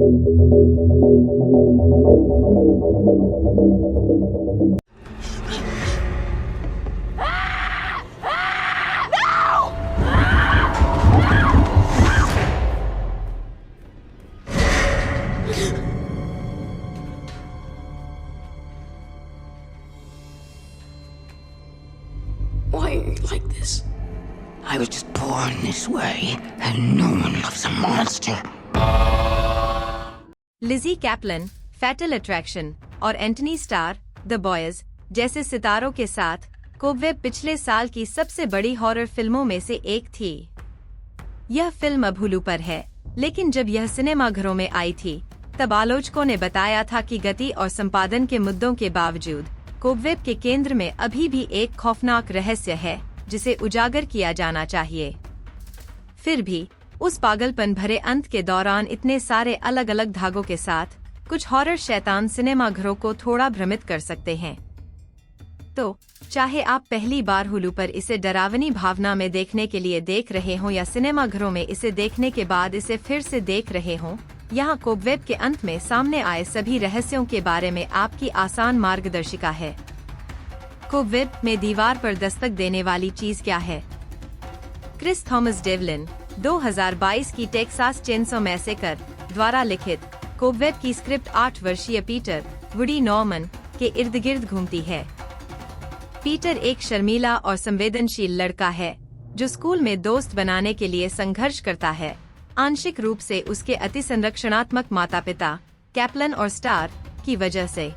Why are you like this? I was just born this way, and no one loves a monster. Lizzy Caplan, Fatal Attraction और Antony Starr, the boys जैसे सितारों के साथ Cobweb पिछले साल की सबसे बड़ी हॉरर फिल्मों में से एक थी। यह फिल्म अब हुलू पर है, लेकिन जब यह सिनेमाघरों में आई थी तब आलोचकों ने बताया था कि गति और संपादन के मुद्दों के बावजूद कोबवेब के केंद्र में अभी भी एक खौफनाक रहस्य है जिसे उजागर किया जाना चाहिए। फिर भी उस पागलपन भरे अंत के दौरान इतने सारे अलग अलग धागों के साथ कुछ हॉरर शैतान सिनेमाघरों को थोड़ा भ्रमित कर सकते हैं। तो चाहे आप पहली बार हुलू पर इसे डरावनी भावना में देखने के लिए देख रहे हों या सिनेमाघरों में इसे देखने के बाद इसे फिर से देख रहे हों, यहाँ कोबवेब के अंत में सामने आए सभी रहस्यों के बारे में आपकी आसान मार्गदर्शिका है। कोबवेब में दीवार पर दस्तक देने वाली चीज क्या है? क्रिस थॉमस डेवलिन 2022 की टेक्सास चेनसो मैसेकर द्वारा लिखित कोबवेब की स्क्रिप्ट 8 वर्षीय पीटर वुडी नॉर्मन के इर्द गिर्द घूमती है। पीटर एक शर्मीला और संवेदनशील लड़का है जो स्कूल में दोस्त बनाने के लिए संघर्ष करता है, आंशिक रूप से उसके अति संरक्षणात्मक माता पिता कैप्लन और स्टार की वजह से।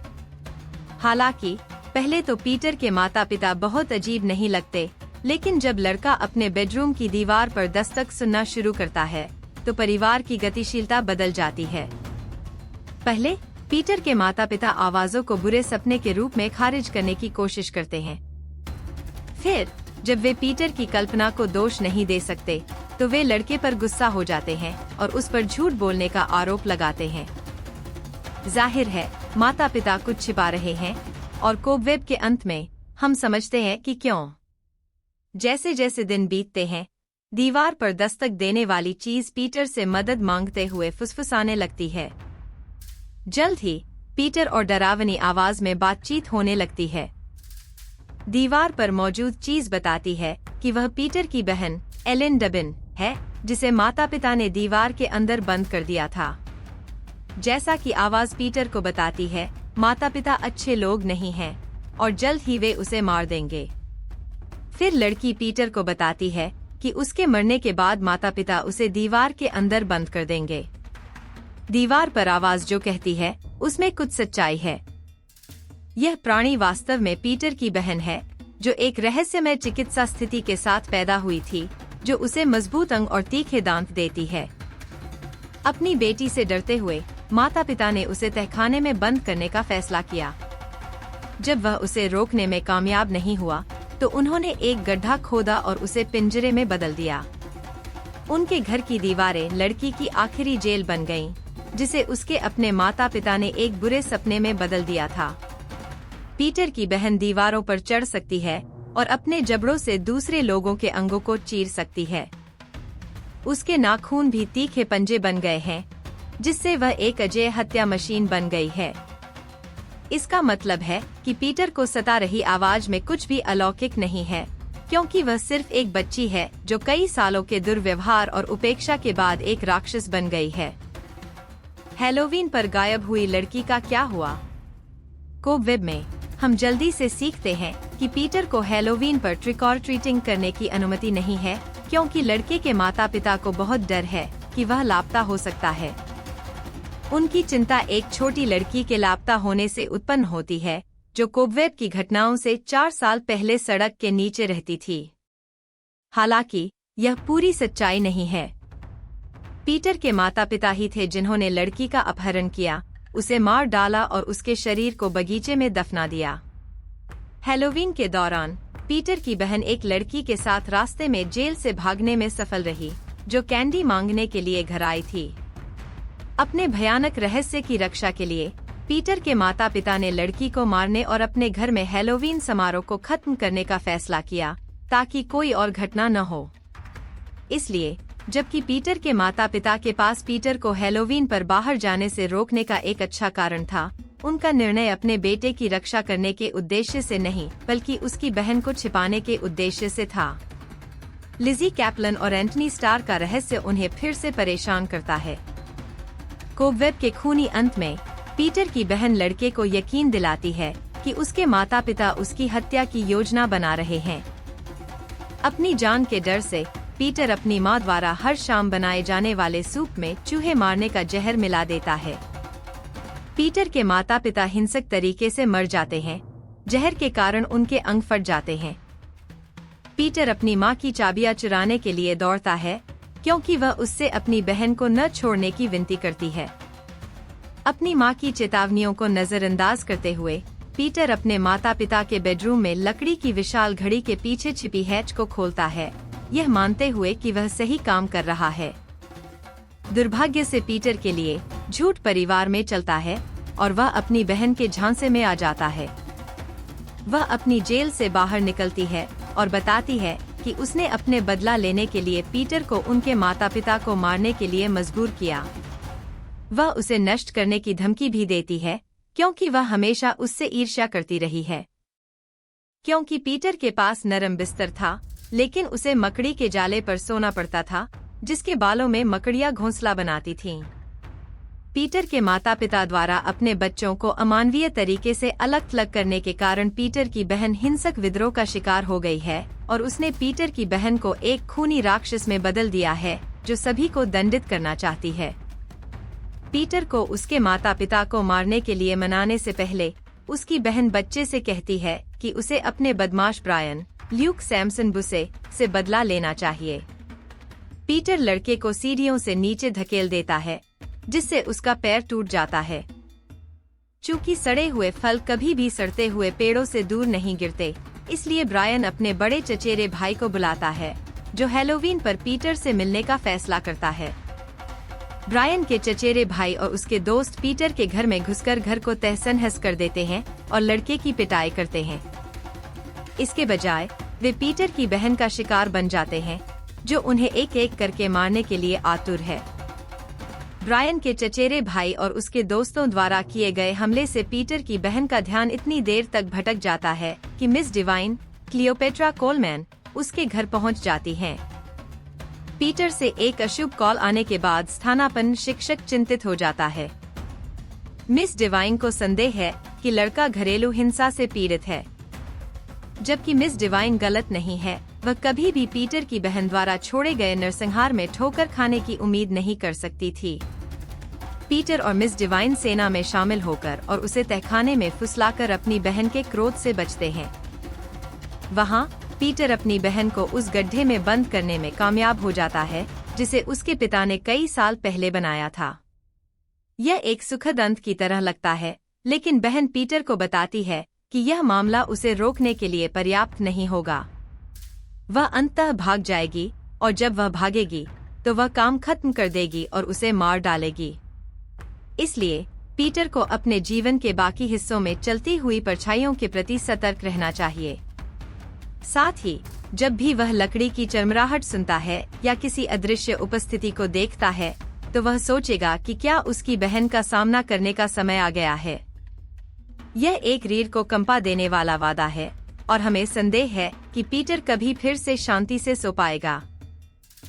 हालांकि पहले तो पीटर के माता पिता बहुत अजीब नहीं लगते, लेकिन जब लड़का अपने बेडरूम की दीवार पर दस्तक सुनना शुरू करता है तो परिवार की गतिशीलता बदल जाती है। पहले पीटर के माता पिता आवाजों को बुरे सपने के रूप में खारिज करने की कोशिश करते हैं। फिर जब वे पीटर की कल्पना को दोष नहीं दे सकते तो वे लड़के पर गुस्सा हो जाते हैं और उस पर झूठ बोलने का आरोप लगाते हैं। जाहिर है माता पिता कुछ छिपा रहे हैं और कोबवेब के अंत में हम समझते हैं कि क्यों। जैसे जैसे दिन बीतते हैं, दीवार पर दस्तक देने वाली चीज पीटर से मदद मांगते हुए फुसफुसाने लगती है। जल्द ही पीटर और डरावनी आवाज में बातचीत होने लगती है। दीवार पर मौजूद चीज बताती है कि वह पीटर की बहन एलिन डबिन है, जिसे माता पिता ने दीवार के अंदर बंद कर दिया था। जैसा कि आवाज पीटर को बताती है, माता पिता अच्छे लोग नहीं हैं और जल्द ही वे उसे मार देंगे। फिर लड़की पीटर को बताती है कि उसके मरने के बाद माता पिता उसे दीवार के अंदर बंद कर देंगे। दीवार पर आवाज जो कहती है उसमें कुछ सच्चाई है। यह प्राणी वास्तव में पीटर की बहन है जो एक रहस्यमय चिकित्सा स्थिति के साथ पैदा हुई थी जो उसे मजबूत अंग और तीखे दांत देती है। अपनी बेटी से डरते हुए माता पिता ने उसे तहखाने में बंद करने का फैसला किया। जब वह उसे रोकने में कामयाब नहीं हुआ तो उन्होंने एक गड्ढा खोदा और उसे पिंजरे में बदल दिया। उनके घर की दीवारें लड़की की आखिरी जेल बन गईं, जिसे उसके अपने माता पिता ने एक बुरे सपने में बदल दिया था। पीटर की बहन दीवारों पर चढ़ सकती है और अपने जबड़ों से दूसरे लोगों के अंगों को चीर सकती है। उसके नाखून भी तीखे पंजे बन गए हैं, जिससे वह एक अजेय हत्या मशीन बन गई है। इसका मतलब है कि पीटर को सता रही आवाज में कुछ भी अलौकिक नहीं है, क्योंकि वह सिर्फ एक बच्ची है जो कई सालों के दुर्व्यवहार और उपेक्षा के बाद एक राक्षस बन गई है। हैलोवीन पर गायब हुई लड़की का क्या हुआ? कोबवेब में हम जल्दी से सीखते हैं कि पीटर को हैलोवीन पर ट्रिक और ट्रीटिंग करने की अनुमति नहीं है, क्योंकि लड़के के माता पिता को बहुत डर है कि वह लापता हो सकता है। उनकी चिंता एक छोटी लड़की के लापता होने से उत्पन्न होती है जो कोबवेब की घटनाओं से 4 साल पहले सड़क के नीचे रहती थी। हालांकि यह पूरी सच्चाई नहीं है। पीटर के माता पिता ही थे जिन्होंने लड़की का अपहरण किया, उसे मार डाला और उसके शरीर को बगीचे में दफना दिया। हैलोवीन के दौरान पीटर की बहन एक लड़की के साथ रास्ते में जेल से भागने में सफल रही, जो कैंडी मांगने के लिए घर आई थी। अपने भयानक रहस्य की रक्षा के लिए पीटर के माता पिता ने लड़की को मारने और अपने घर में हैलोवीन समारोह को खत्म करने का फैसला किया ताकि कोई और घटना न हो। इसलिए जबकि पीटर के माता पिता के पास पीटर को हैलोवीन पर बाहर जाने से रोकने का एक अच्छा कारण था, उनका निर्णय अपने बेटे की रक्षा करने के उद्देश्य से नहीं बल्कि उसकी बहन को छिपाने के उद्देश्य से था। लिज़ी कैप्लन और एंटनी स्टार का रहस्य उन्हें फिर से परेशान करता है। कोबवेब के खूनी अंत में पीटर की बहन लड़के को यकीन दिलाती है कि उसके माता पिता उसकी हत्या की योजना बना रहे हैं। अपनी जान के डर से पीटर अपनी मां द्वारा हर शाम बनाए जाने वाले सूप में चूहे मारने का जहर मिला देता है। पीटर के माता पिता हिंसक तरीके से मर जाते हैं। जहर के कारण उनके अंग फट जाते हैं। पीटर अपनी मां की चाबियां चुराने के लिए दौड़ता है क्योंकि वह उससे अपनी बहन को न छोड़ने की विनती करती है। अपनी मां की चेतावनियों को नजरअंदाज करते हुए पीटर अपने माता पिता के बेडरूम में लकड़ी की विशाल घड़ी के पीछे छिपी हैच को खोलता है, यह मानते हुए कि वह सही काम कर रहा है। दुर्भाग्य से पीटर के लिए झूठ परिवार में चलता है और वह अपनी बहन के झांसे में आ जाता है। वह अपनी जेल से बाहर निकलती है और बताती है कि उसने अपने बदला लेने के लिए पीटर को उनके माता पिता को मारने के लिए मजबूर किया। वह उसे नष्ट करने की धमकी भी देती है क्योंकि वह हमेशा उससे ईर्ष्या करती रही है। क्योंकि पीटर के पास नरम बिस्तर था, लेकिन उसे मकड़ी के जाले पर सोना पड़ता था जिसके बालों में मकड़ियां घोंसला बनाती थीं। पीटर के माता पिता द्वारा अपने बच्चों को अमानवीय तरीके से अलग थलग करने के कारण पीटर की बहन हिंसक विद्रोह का शिकार हो गई है और उसने पीटर की बहन को एक खूनी राक्षस में बदल दिया है जो सभी को दंडित करना चाहती है। पीटर को उसके माता पिता को मारने के लिए मनाने से पहले उसकी बहन बच्चे से कहती है कि उसे अपने बदमाश ब्रायन ल्यूक सैमसन बुसे से बदला लेना चाहिए। पीटर लड़के को सीढ़ियों से नीचे धकेल देता है जिससे उसका पैर टूट जाता है। चूंकि सड़े हुए फल कभी भी सड़ते हुए पेड़ों से दूर नहीं गिरते, इसलिए ब्रायन अपने बड़े चचेरे भाई को बुलाता है जो हैलोवीन पर पीटर से मिलने का फैसला करता है। ब्रायन के चचेरे भाई और उसके दोस्त पीटर के घर में घुसकर घर को तहस नहस कर देते हैं और लड़के की पिटाई करते हैं। इसके बजाय वे पीटर की बहन का शिकार बन जाते हैं जो उन्हें एक एक करके मारने के लिए आतुर है। ब्रायन के चचेरे भाई और उसके दोस्तों द्वारा किए गए हमले से पीटर की बहन का ध्यान इतनी देर तक भटक जाता है कि मिस डिवाइन क्लियोपेट्रा कोलमैन उसके घर पहुंच जाती हैं। पीटर से एक अशुभ कॉल आने के बाद स्थानापन्न शिक्षक चिंतित हो जाता है। मिस डिवाइन को संदेह है कि लड़का घरेलू हिंसा से पीड़ित है, जबकि मिस डिवाइन गलत नहीं है। वह कभी भी पीटर की बहन द्वारा छोड़े गए नरसंहार में ठोकर खाने की उम्मीद नहीं कर सकती थी। पीटर और मिस डिवाइन सेना में शामिल होकर और उसे तहखाने में फुसलाकर अपनी बहन के क्रोध से बचते हैं। वहाँ पीटर अपनी बहन को उस गड्ढे में बंद करने में कामयाब हो जाता है जिसे उसके पिता ने कई साल पहले बनाया था। यह एक सुखद अंत की तरह लगता है, लेकिन बहन पीटर को बताती है कि यह मामला उसे रोकने के लिए पर्याप्त नहीं होगा। वह अंततः भाग जाएगी और जब वह भागेगी तो वह काम खत्म कर देगी और उसे मार डालेगी। इसलिए पीटर को अपने जीवन के बाकी हिस्सों में चलती हुई परछाइयों के प्रति सतर्क रहना चाहिए। साथ ही जब भी वह लकड़ी की चरमराहट सुनता है या किसी अदृश्य उपस्थिति को देखता है तो वह सोचेगा कि क्या उसकी बहन का सामना करने का समय आ गया है। यह एक रीढ़ को कंपा देने वाला वादा है और हमें संदेह है कि पीटर कभी फिर से शांति से सो पाएगा।